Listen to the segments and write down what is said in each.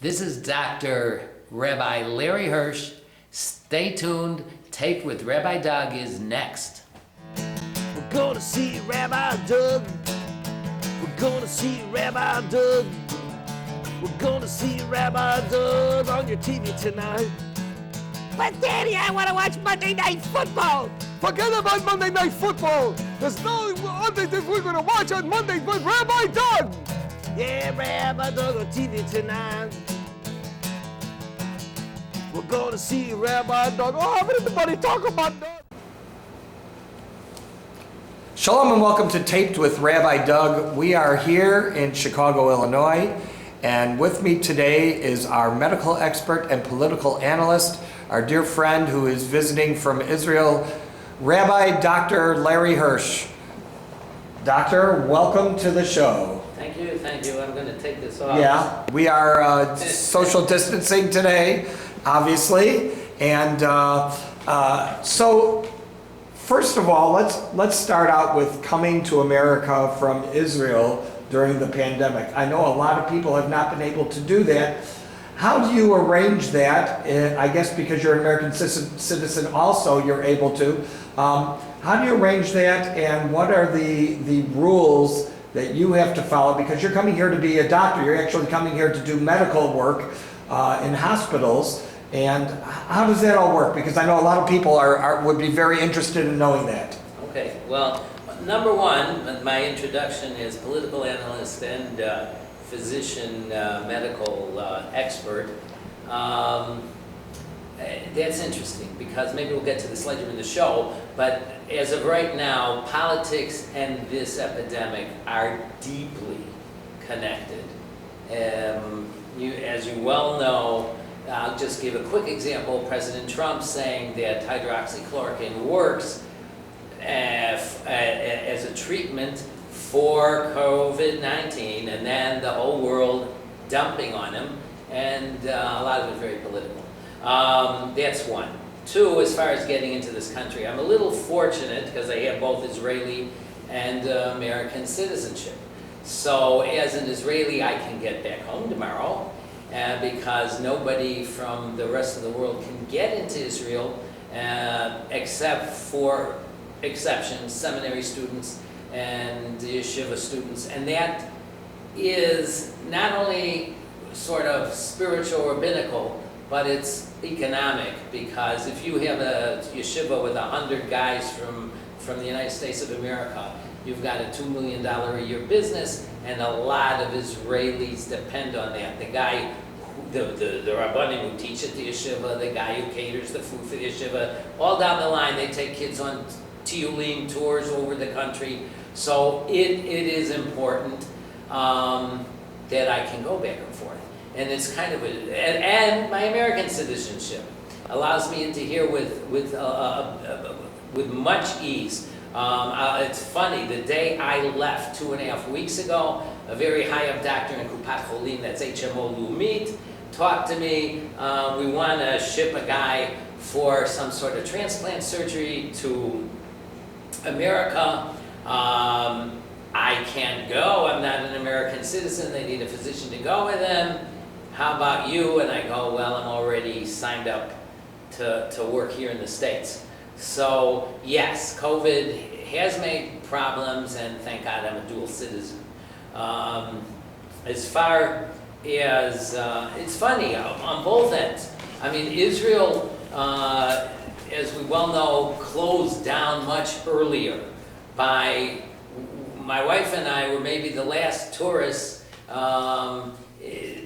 This is Dr. Rabbi Larry Hirsch. Stay tuned. Taped with Rabbi Doug is next. We're gonna see Rabbi Doug. We're gonna see Rabbi Doug. We're gonna see Rabbi Doug on your TV tonight. But Daddy, I want to watch Monday Night Football. Forget about Monday Night Football. There's no other thing we're going to watch on Monday but Rabbi Doug. Yeah, Rabbi Doug on TV tonight. We're gonna see Rabbi Doug. Oh, haven't anybody talk about that? Shalom and welcome to Taped with Rabbi Doug. We are here in Chicago, Illinois, and with me today is our medical expert and political analyst, our dear friend who is visiting from Israel, Rabbi Dr. Larry Hirsch. Doctor, welcome to the show. Thank you. I'm going to take this off. Yeah, we are social distancing today, obviously, and so first of all, let's start out with coming to America from Israel during the pandemic. I know a lot of people have not been able to do that. How do you arrange that? I guess because you're an American citizen also, you're able to. How do you arrange that, and what are the rules that you have to follow? Because you're coming here to be a doctor. You're actually coming here to do medical work in hospitals. And how does that all work? Because I know a lot of people would be very interested in knowing that. Okay, well, number one, my introduction is political analyst and physician, medical expert. That's interesting because maybe we'll get to this later in the show, but as of right now, politics and this epidemic are deeply connected. As you well know, I'll just give a quick example. President Trump saying that hydroxychloroquine works as a treatment for COVID-19, and then the whole world dumping on him, and a lot of it very political. That's one. Two, as far as getting into this country, I'm a little fortunate because I have both Israeli and American citizenship. So as an Israeli, I can get back home tomorrow because nobody from the rest of the world can get into Israel except for exceptions, seminary students and yeshiva students. And that is not only sort of spiritual rabbinical, but it's economic, because if you have a yeshiva with 100 guys from the United States of America, you've got a $2 million a year business, and a lot of Israelis depend on that. The guy, the rabbanim who teach at the yeshiva, the guy who caters the food for the yeshiva, all down the line, they take kids on tiyulim tours over the country. So it is important that I can go back and forth. And it's kind of and my American citizenship allows me into here with much ease. It's funny, the day I left 2.5 weeks ago, a very high up doctor in Kupat Cholim, that's HMO Lumit, talked to me. We want to ship a guy for some sort of transplant surgery to America. I can't go, I'm not an American citizen, they need a physician to go with them. How about you? And I go, well, I'm already signed up to work here in the States. So yes, COVID has made problems, and thank God I'm a dual citizen. As far as, it's funny, on both ends. I mean, Israel, as we well know, closed down much earlier. My wife and I were maybe the last tourists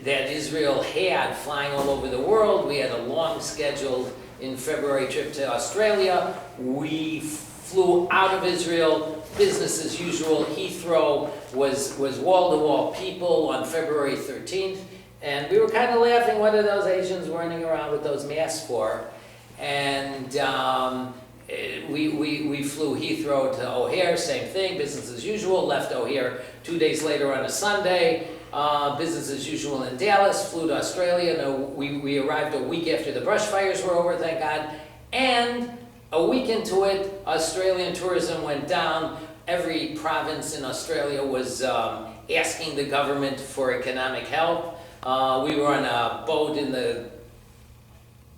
that Israel had flying all over the world. We had a long scheduled in February trip to Australia. We flew out of Israel, business as usual. Heathrow was wall-to-wall people on February 13th. And we were kind of laughing, what are those Asians running around with those masks for? And we flew Heathrow to O'Hare, same thing, business as usual. Left O'Hare 2 days later on a Sunday. Business as usual in Dallas, flew to Australia. No, we arrived a week after the brush fires were over, thank God. And a week into it, Australian tourism went down. Every province in Australia was asking the government for economic help. We were on a boat in the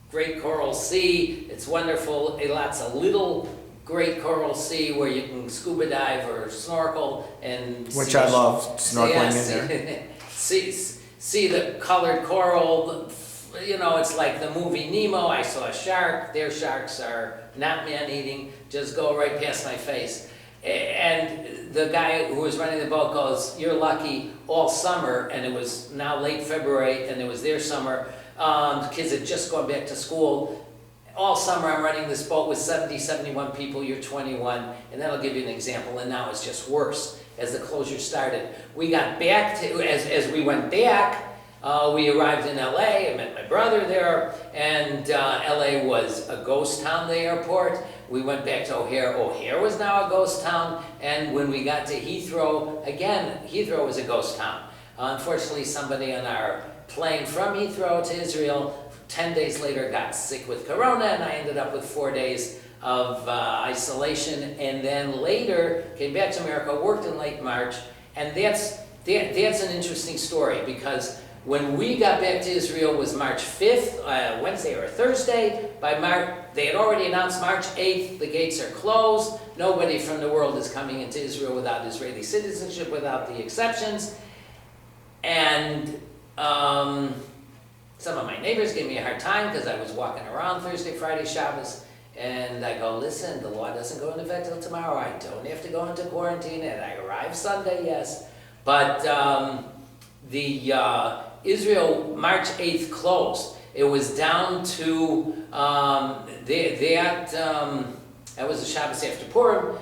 Great Coral Sea. It's wonderful. Lots of little Great Coral Sea where you can scuba dive or snorkel and Which I love, snorkeling in there. See the colored coral. You know, it's like the movie Nemo. I saw a shark. Their sharks are not man-eating. Just go right past my face. And the guy who was running the boat goes, "You're lucky all summer," and it was now late February, and it was their summer. The kids had just gone back to school. All summer I'm running this boat with 70, 71 people, you're 21, and that'll give you an example, and now it's just worse as the closure started. We got back to, as we went back, we arrived in LA, I met my brother there, and LA was a ghost town, the airport. We went back to O'Hare. O'Hare was now a ghost town, and when we got to Heathrow, again, Heathrow was a ghost town. Unfortunately, somebody on our plane from Heathrow to Israel 10 days later got sick with corona, and I ended up with 4 days of isolation, and then later came back to America, worked in late March, and that's an interesting story, because when we got back to Israel was March 5th, Wednesday or Thursday. By March, they had already announced March 8th, the gates are closed, nobody from the world is coming into Israel without Israeli citizenship, without the exceptions, and some of my neighbors gave me a hard time because I was walking around Thursday, Friday, Shabbos, and I go, "Listen, the law doesn't go into effect till tomorrow. I don't have to go into quarantine, and I arrive Sunday, yes." But the Israel March 8th closed. It was down to that was the Shabbos after Purim.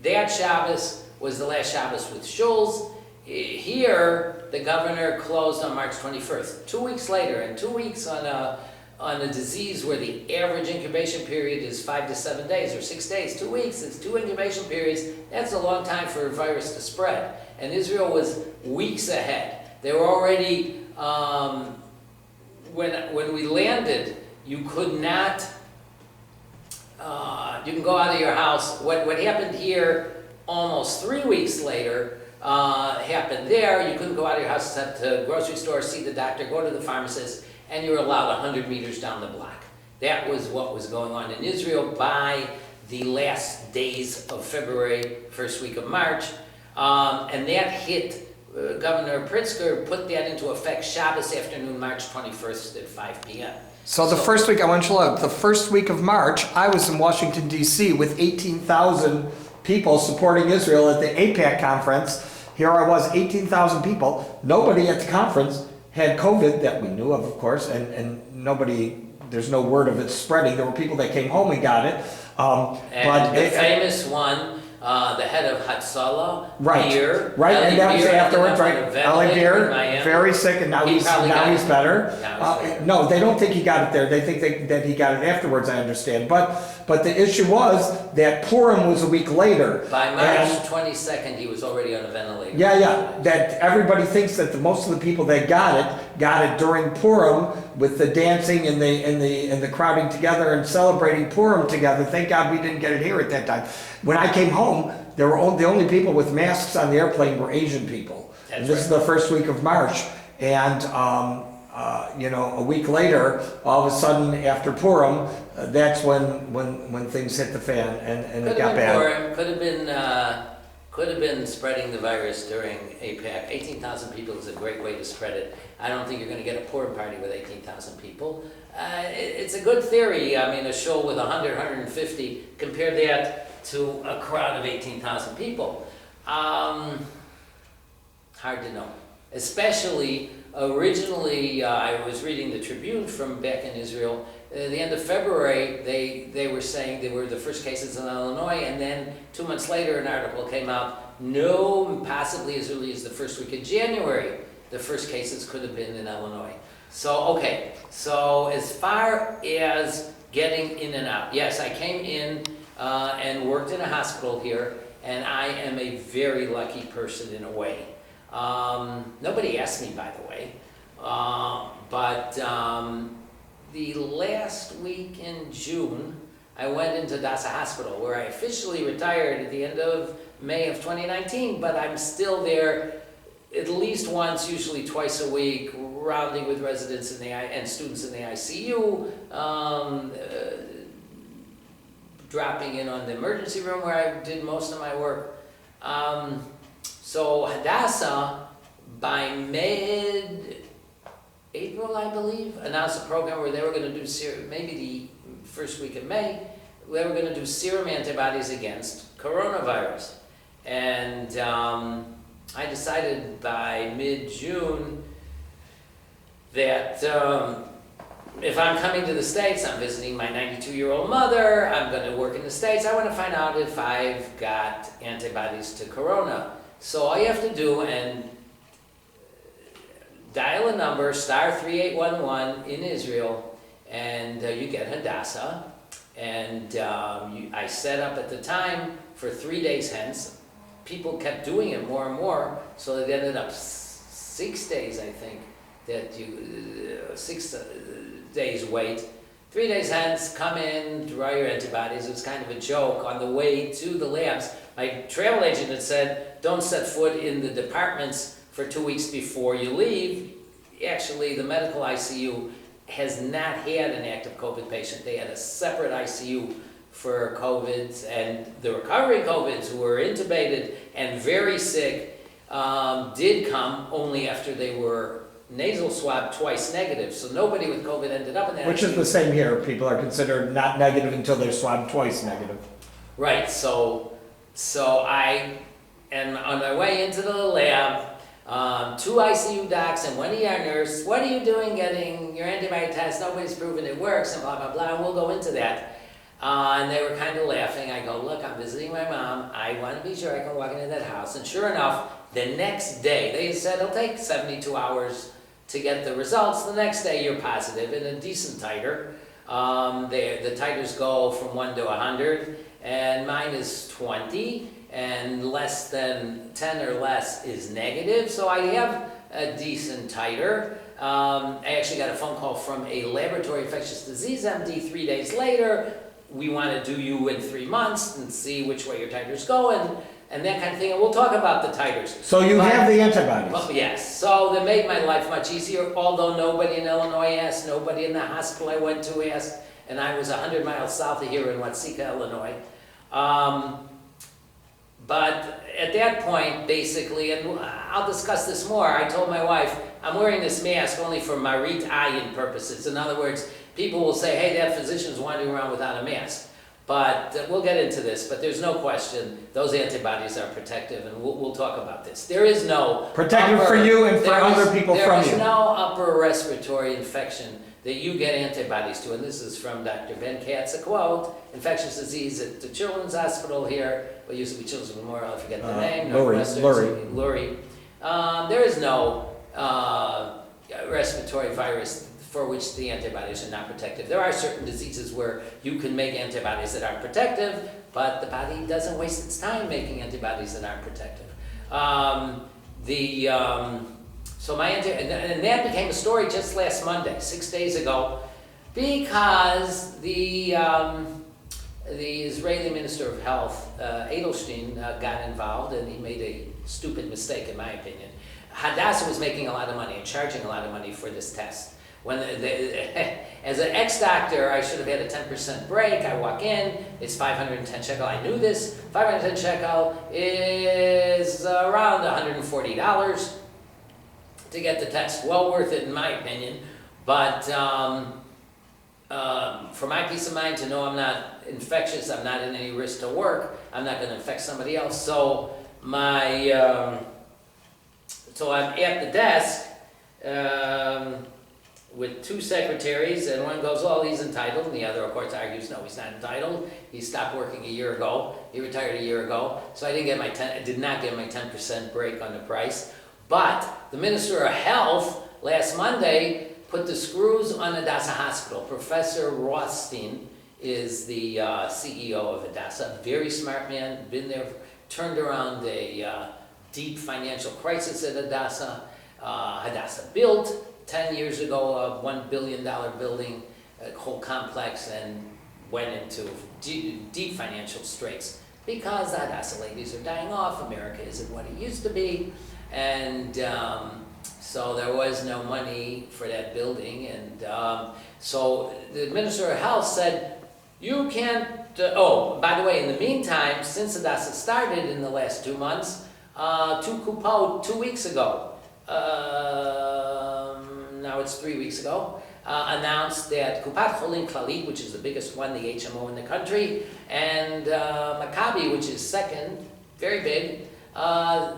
That Shabbos was the last Shabbos with shuls. Here, the governor closed on March 21st. 2 weeks later, and 2 weeks on a disease where the average incubation period is 5 to 7 days or 6 days. 2 weeks, it's 2 incubation periods. That's a long time for a virus to spread. And Israel was weeks ahead. They were already, when we landed, you could not, you can go out of your house. What happened here almost 3 weeks later happened there. You couldn't go out of your house except to the grocery store, see the doctor, go to the pharmacist, and you were allowed 100 meters down the block. That was what was going on in Israel by the last days of February, first week of March. And that hit, Governor Pritzker put that into effect Shabbos afternoon, March 21st at 5 p.m. So the first week, I want you to look, the first week of March, I was in Washington, D.C. with 18,000 people supporting Israel at the APEC conference. Here I was, 18,000 people. Nobody at the conference had COVID that we knew of course, and nobody, there's no word of it spreading. There were people that came home and got it. And the famous one, the head of Hatzalah, right, Beer, right, Eli and that was Beer, afterwards, right? Eli Beer, Miami. very sick, and now he's better. No, they don't think he got it there. They think that he got it afterwards. I understand, but the issue was that Purim was a week later. By March 22nd, he was already on a ventilator. Yeah. That everybody thinks that most of the people that got it during Purim with the dancing and the crowding together and celebrating Purim together. Thank God we didn't get it here at that time. When I came home, the only people with masks on the airplane were Asian people. And this is the first week of March, and a week later, all of a sudden after Purim, that's when things hit the fan and it got bad. Could have been spreading the virus during APEC. 18,000 people is a great way to spread it. I don't think you're going to get a Purim party with 18,000 people. It's a good theory. I mean, a show with 100, 150, compare that to a crowd of 18,000 people. Hard to know. Especially, originally, I was reading the Tribune from back in Israel. At the end of February, they were saying they were the first cases in Illinois, and then 2 months later, an article came out, no, possibly as early as the first week of January, the first cases could have been in Illinois. So as far as getting in and out, yes, I came in and worked in a hospital here, and I am a very lucky person in a way. Nobody asked me, by the way, but the last week in June, I went into Dasa Hospital, where I officially retired at the end of May of 2019, but I'm still there at least once, usually twice a week, rounding with residents in the and students in the ICU, dropping in on the emergency room where I did most of my work. So Hadassah, by mid-April, I believe, announced a program where they were going to do maybe the first week of May, they were going to do serum antibodies against coronavirus. And I decided by mid-June that if I'm coming to the States, I'm visiting my 92-year-old mother, I'm going to work in the States, I want to find out if I've got antibodies to corona. So all you have to do and dial a number, *3811 in Israel, and you get Hadassah. And I set up at the time for 3 days hence. People kept doing it more and more, so it ended up 6 days, I think, that you 6 days wait. 3 days hence, come in, draw your antibodies. It was kind of a joke. On the way to the labs, my travel agent had said, don't set foot in the departments for 2 weeks before you leave. Actually, the medical ICU has not had an active COVID patient. They had a separate ICU for COVID, and the recovering COVIDs who were intubated and very sick did come only after they were nasal swab twice negative. So nobody with COVID ended up in that Which ICU. is the same here. People are considered not negative until they're swabbed twice negative. Right, so I am on my way into the lab, 2 ICU docs and 1 ER nurse. What are you doing getting your antibody test? Nobody's proven it works, and blah, blah, blah, and we'll go into that. And they were kind of laughing. I go, look, I'm visiting my mom. I want to be sure I can walk into that house. And sure enough, the next day, they said it'll take 72 hours to get the results. The next day, you're positive in a decent titer. The titers go from 1 to 100, and mine is 20. And less than 10 or less is negative, so I have a decent titer. I actually got a phone call from a laboratory infectious disease MD 3 days later. We want to do you in 3 months and see which way your titers go and that kind of thing, and we'll talk about the titers. So you have the antibodies? Well, yes, so that made my life much easier, although nobody in Illinois asked, nobody in the hospital I went to asked, and I was 100 miles south of here in Watsika, Illinois. But at that point, basically, and I'll discuss this more, I told my wife, I'm wearing this mask only for marit ayin purposes. In other words, people will say, hey, that physician's wandering around without a mask. But we'll get into this, but there's no question those antibodies are protective, and we'll talk about this. There is no Protective for you and for other people from you. There is no upper respiratory infection that you get antibodies to, and this is from Dr. Ben Katz, a quote, infectious disease at the Children's Hospital here, what used to be Children's Memorial, I forget the name, Lurie. There is no respiratory virus for which the antibodies are not protective. There are certain diseases where you can make antibodies that aren't protective, but the body doesn't waste its time making antibodies that aren't protective. And that became a story just last Monday, 6 days ago, because the Israeli Minister of Health, Edelstein, got involved, and he made a stupid mistake, in my opinion. Hadassah was making a lot of money and charging a lot of money for this test. As an ex-doctor, I should have had a 10% break. I walk in, it's 510 shekel. I knew this. 510 shekel is around $140 to get the test. Well worth it, in my opinion. But for my peace of mind to know I'm not infectious, I'm not in any risk to work, I'm not going to infect somebody else. So so I'm at the desk with 2 secretaries, and one goes, oh, he's entitled, and the other, of course, argues, no, he's not entitled. He stopped working a year ago. He retired a year ago. So I did not get my 10% break on the price. But the Minister of Health last Monday put the screws on Hadassah Hospital. Professor Rothstein is the CEO of Hadassah. Very smart man, been there, turned around a deep financial crisis at Hadassah. Hadassah built 10 years ago a $1 billion building, a whole complex, and went into deep financial straits because the Hadassah ladies are dying off. America isn't what it used to be. And so there was no money for that building. And so the Minister of Health said, you can't, oh, by the way, in the meantime, since Hadassah started in the last 2 months, 2 weeks ago, now it's 3 weeks ago, announced that Kupat Cholim Klalit, which is the biggest one, the HMO in the country, and Maccabi, which is second, very big,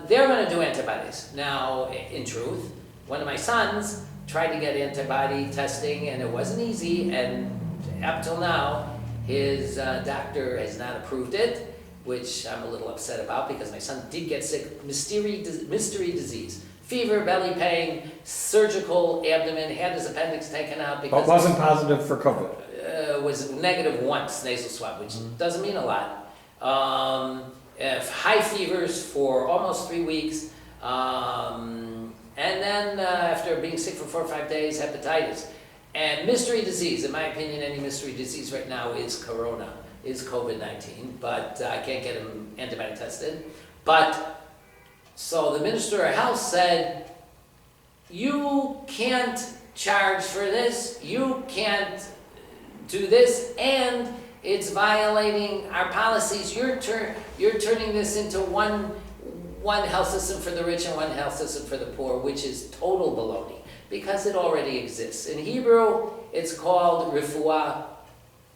they're going to do antibodies. Now, in truth, one of my sons tried to get antibody testing, and it wasn't easy, and up till now, his doctor has not approved it, which I'm a little upset about because my son did get sick, mystery disease. Fever, belly pain, surgical abdomen, had his appendix taken out because... But wasn't positive for COVID. Was negative once, nasal swab, which doesn't mean a lot. High fevers for almost 3 weeks. And then after being sick for 4 or 5 days, hepatitis. And mystery disease, in my opinion, any mystery disease right now is corona, is COVID-19, but I can't get him antibody tested. But, so the Minister of Health said, you can't charge for this, you can't do this, and it's violating our policies. You're turning this into one health system for the rich and one health system for the poor, which is total baloney, because it already exists. In Hebrew, it's called refuah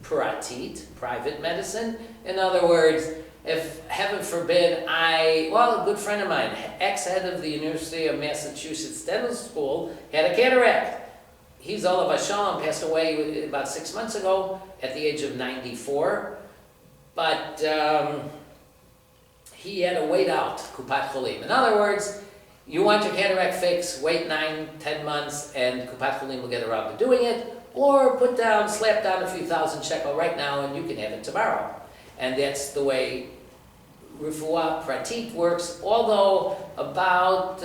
pratit, private medicine. In other words, if, heaven forbid, a good friend of mine, ex-head of the University of Massachusetts Dental School, had a cataract. He's Olav Shalom, passed away about 6 months ago at the age of 94. But he had to wait out Kupat Cholim. In other words, you want your cataract fixed, wait 9-10 months, and Kupat Cholim will get around to doing it, or slap down a few thousand shekel right now, and you can have it tomorrow. And that's the way refuah pratit works, although about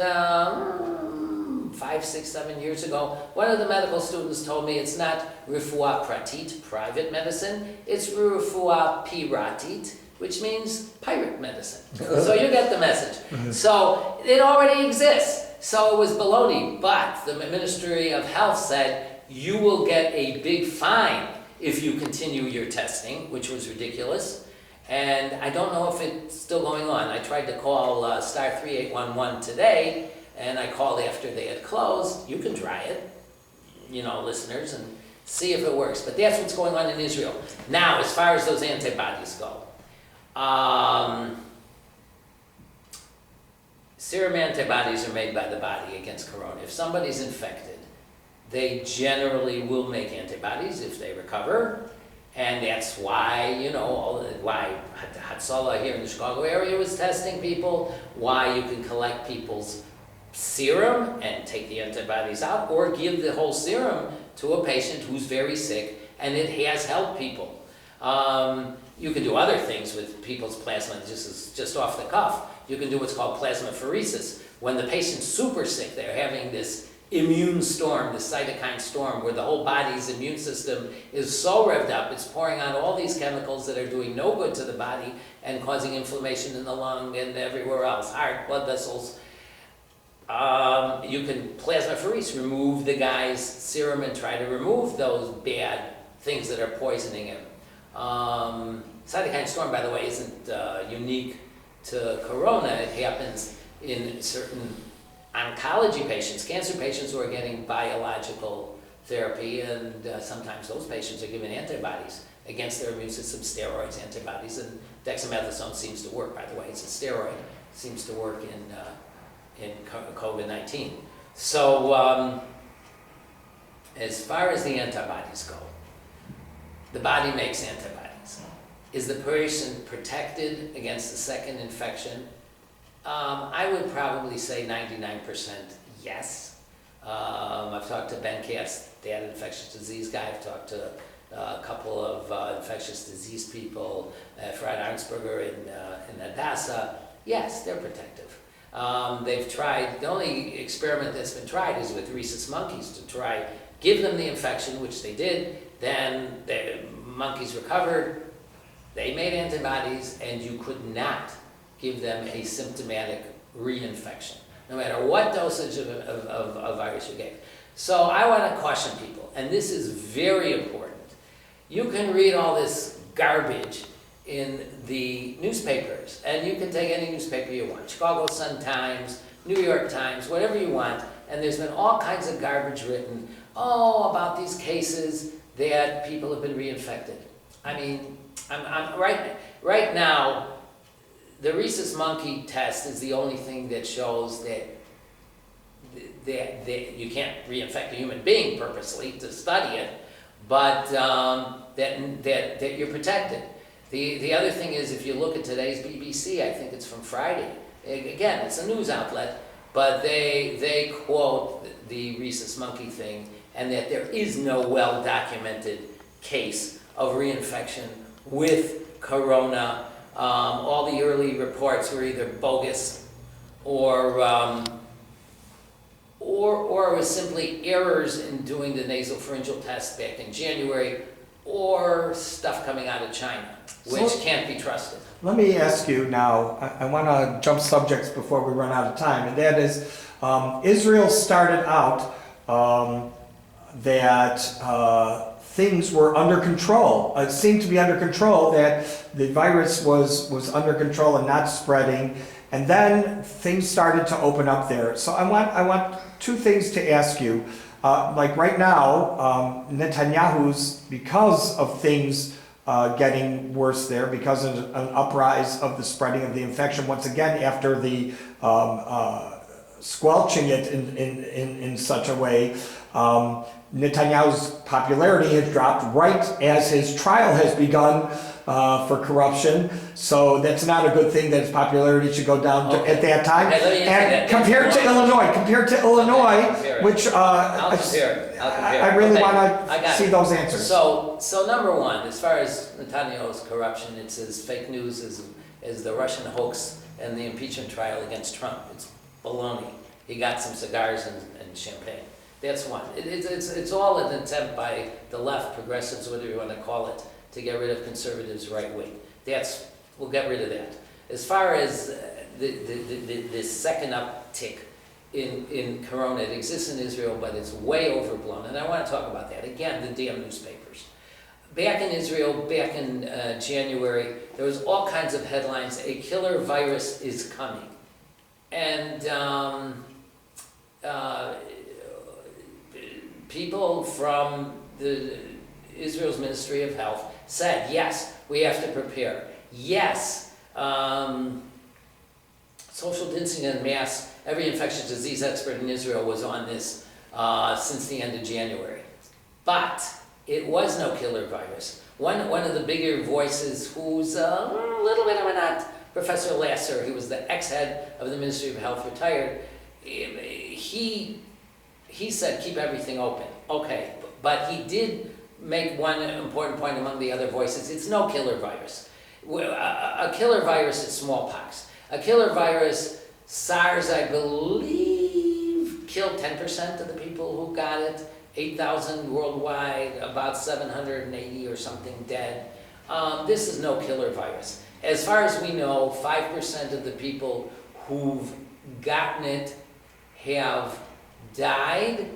5, 6, 7 years ago, one of the medical students told me it's not refuah pratit, private medicine, it's refuah piratit, which means pirate medicine. So you get the message. So it already exists. So it was baloney, but the Ministry of Health said, you will get a big fine if you continue your testing, which was ridiculous. And I don't know if it's still going on. I tried to call star 3811 today, and I called after they had closed. You can try it, listeners, and see if it works. But that's what's going on in Israel. Now, as far as those antibodies go, serum antibodies are made by the body against corona. If somebody's infected, they generally will make antibodies if they recover. And that's why, why Hatzalah here in the Chicago area was testing people, why you can collect people's serum and take the antibodies out, or give the whole serum to a patient who's very sick, and it has helped people. You can do other things with people's plasma, just off the cuff. You can do what's called plasmapheresis. When the patient's super sick, they're having this immune storm, this cytokine storm, where the whole body's immune system is so revved up, it's pouring out all these chemicals that are doing no good to the body and causing inflammation in the lung and everywhere else, heart, blood vessels. You can plasmapheresis, remove the guy's serum and try to remove those bad things that are poisoning him. Cytokine storm, by the way, isn't unique to corona. It happens in certain oncology patients, cancer patients who are getting biological therapy, and sometimes those patients are given antibodies against their immune system, steroids, antibodies, and dexamethasone seems to work, by the way. It's a steroid. It seems to work in COVID-19. So as far as the antibodies go, the body makes antibodies. Is the person protected against the second infection? I would probably say 99% yes. I've talked to Ben Katz, dad infectious disease guy. I've talked to a couple of infectious disease people, Fred Arnsberger in Hadassah. Yes, they're protective. They've tried, the only experiment that's been tried is with rhesus monkeys to try, give them the infection, which they did, then the monkeys recovered, they made antibodies, and you could not give them a symptomatic reinfection. no matter what dosage of virus you gave. So I want to caution people, and this is very important. You can read all this garbage in the newspapers, and you can take any newspaper you want, Chicago Sun-Times, New York Times, whatever you want, and there's been all kinds of garbage written, about these cases that people have been reinfected. I mean, I'm right now, the rhesus monkey test is the only thing that shows that you can't reinfect a human being purposely to study it, but that you're protected. The other thing is, if you look at today's BBC, I think it's from Friday. Again, it's a news outlet, but they quote the rhesus monkey thing, and that there is no well-documented case of reinfection with corona. All the early reports were either bogus or was simply errors in doing the nasopharyngeal test back in January, or stuff coming out of China, which can't be trusted. Let me ask you now, I want to jump subjects before we run out of time, and that is, Israel started out that things were under control. It seemed to be under control, that the virus was under control and not spreading, and then things started to open up there. So I want two things to ask you. Like right now, Netanyahu's, because of things getting worse there, because of an uprise of the spreading of the infection, once again after the squelching it in such a way, Netanyahu's popularity has dropped right as his trial has begun for corruption. So that's not a good thing that his popularity should go down at that time. And compared to Illinois, which I really want to see those answers. So number one, as far as Netanyahu's corruption, it's as fake news as the Russian hoax and the impeachment trial against Trump. It's baloney. He got some cigars and champagne. That's one. It's all an attempt by the left, progressives, whatever you want to call it, to get rid of conservatives' right wing. We'll get rid of that. As far as the second uptick in corona, it exists in Israel, but it's way overblown, and I want to talk about that. Again, the damn newspapers. Back in Israel, back in January, there was all kinds of headlines, a killer virus is coming. And people from Israel's Ministry of Health said, yes, we have to prepare. Yes, social distancing and masks, every infectious disease expert in Israel was on this since the end of January. But it was no killer virus. One of the bigger voices, who's a little bit of a nut, Professor Lasser, he was the ex-head of the Ministry of Health, retired, he said keep everything open. Okay, but he did make one important point among the other voices. It's no killer virus. A killer virus is smallpox. A killer virus, SARS, I believe, killed 10% of the people who got it, 8,000 worldwide, about 780 or something dead. This is no killer virus. As far as we know, 5% of the people who've gotten it have died,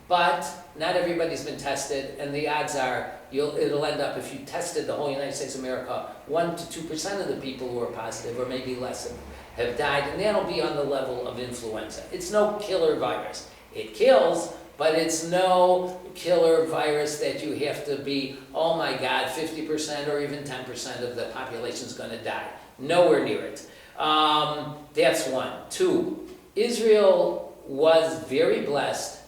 but not everybody's been tested, and the odds are it'll end up, if you tested the whole United States of America, 1 to 2% of the people who are positive, or maybe less, have died, and that'll be on the level of influenza. It's no killer virus. It kills, but it's no killer virus that you have to be, oh my God, 50% or even 10% of the population is going to die. Nowhere near it. That's one. Two, Israel was very blessed.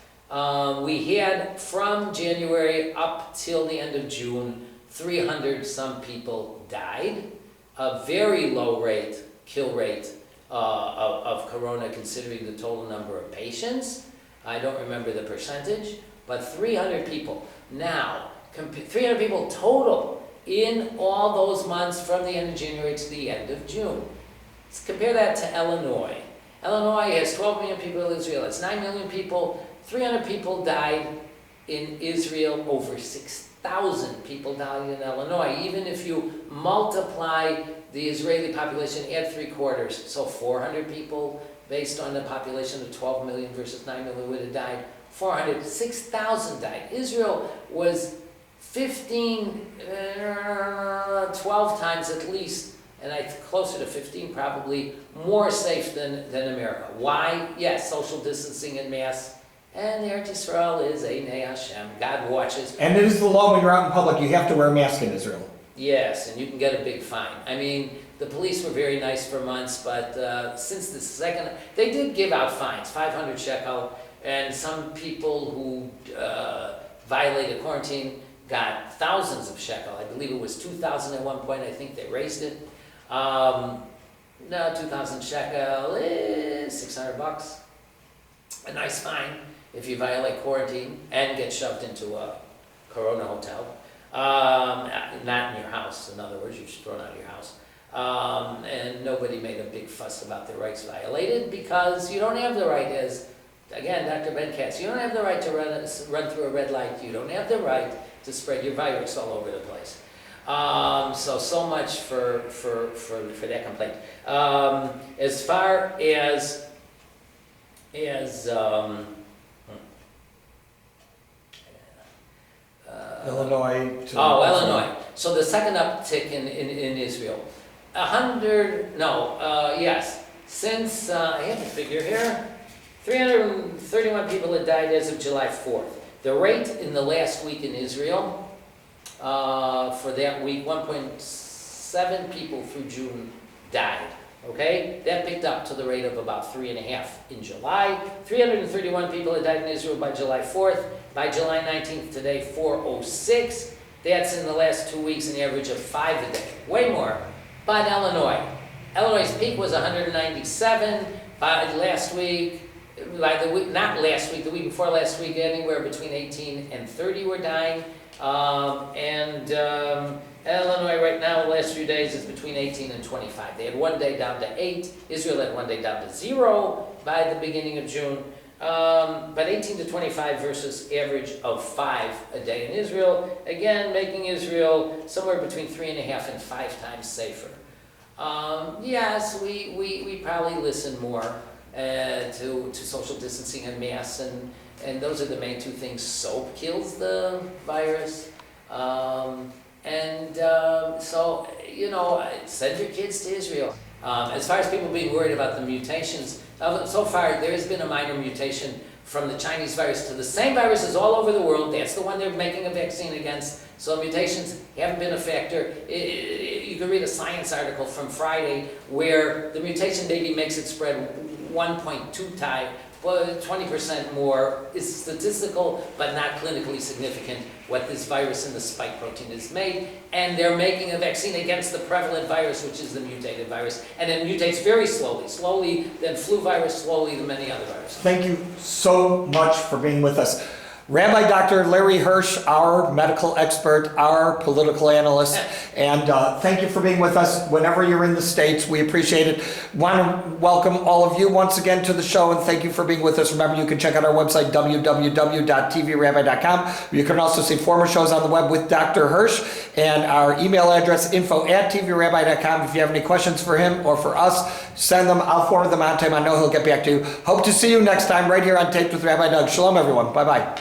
We had, from January up till the end of June, 300 some people died. A very low rate, kill rate of corona, considering the total number of patients. I don't remember the percentage, but 300 people. Now, 300 people total in all those months from the end of January to the end of June. Let's compare that to Illinois. Illinois has 12 million people in Israel. It's 9 million people. 300 people died in Israel. Over 6,000 people died in Illinois. Even if you multiply the Israeli population, add 3/4, so 400 people based on the population of 12 million versus 9 million would have died. 6,000 died. Israel was 12 times at least, and closer to 15 probably, more safe than America. Why? Yes, social distancing and masks. And Eretz Yisrael is Einei Hashem. God watches. And it is the law when you're out in public, you have to wear a mask in Israel. Yes, and you can get a big fine. I mean, the police were very nice for months, but since the second, they did give out fines, 500 shekel, and some people who violated quarantine got thousands of shekel. I believe it was 2,000 at one point. I think they raised it. No, 2,000 shekel is $600. A nice fine if you violate quarantine and get shoved into a Corona hotel. Not in your house, in other words, you're just thrown out of your house. And nobody made a big fuss about their rights violated because you don't have the right, as, again, Dr. Ben Katz, you don't have the right to run through a red light. You don't have the right to spread your virus all over the place. So much for that complaint. As far as Illinois. Illinois. So the second uptick in Israel. Since, I have the figure here, 331 people had died as of July 4th. The rate in the last week in Israel, for that week, 1.7 people through June died. Okay, that picked up to the rate of about 3.5 in July. 331 people had died in Israel by July 4th. By July 19th today, 406. That's in the last 2 weeks, an average of 5 a day. Way more. But Illinois' peak was 197. By last week, the week before last week, anywhere between 18 and 30 were dying. Illinois right now, the last few days, is between 18 and 25. They had one day down to 8. Israel had one day down to 0 by the beginning of June. But 18 to 25 versus average of 5 a day in Israel. Again, making Israel somewhere between 3.5 and 5 times safer. Yes, we probably listen more to social distancing and masks, and those are the main two things. Soap kills the virus. So, send your kids to Israel. As far as people being worried about the mutations, so far there has been a minor mutation from the Chinese virus to the same viruses all over the world. That's the one they're making a vaccine against. So mutations haven't been a factor. You can read a Science article from Friday where the mutation maybe makes it spread 1.2 times. Well, 20% more is statistical, but not clinically significant, what this virus in the spike protein is made. And they're making a vaccine against the prevalent virus, which is the mutated virus. And it mutates very slowly. Slowly, then flu virus, slowly, than many other viruses. Thank you so much for being with us. Rabbi Dr. Larry Hirsch, our medical expert, our political analyst, and thank you for being with us whenever you're in the States. We appreciate it. Want to welcome all of you once again to the show, and thank you for being with us. Remember, you can check out our website, www.tvrabbi.com. You can also see former shows on the web with Dr. Hirsch, and our email address, info@tvrabbi.com. If you have any questions for him or for us, send them. I'll forward them on to him. I know he'll get back to you. Hope to see you next time right here on Taped with Rabbi Doug. Shalom, everyone. Bye-bye.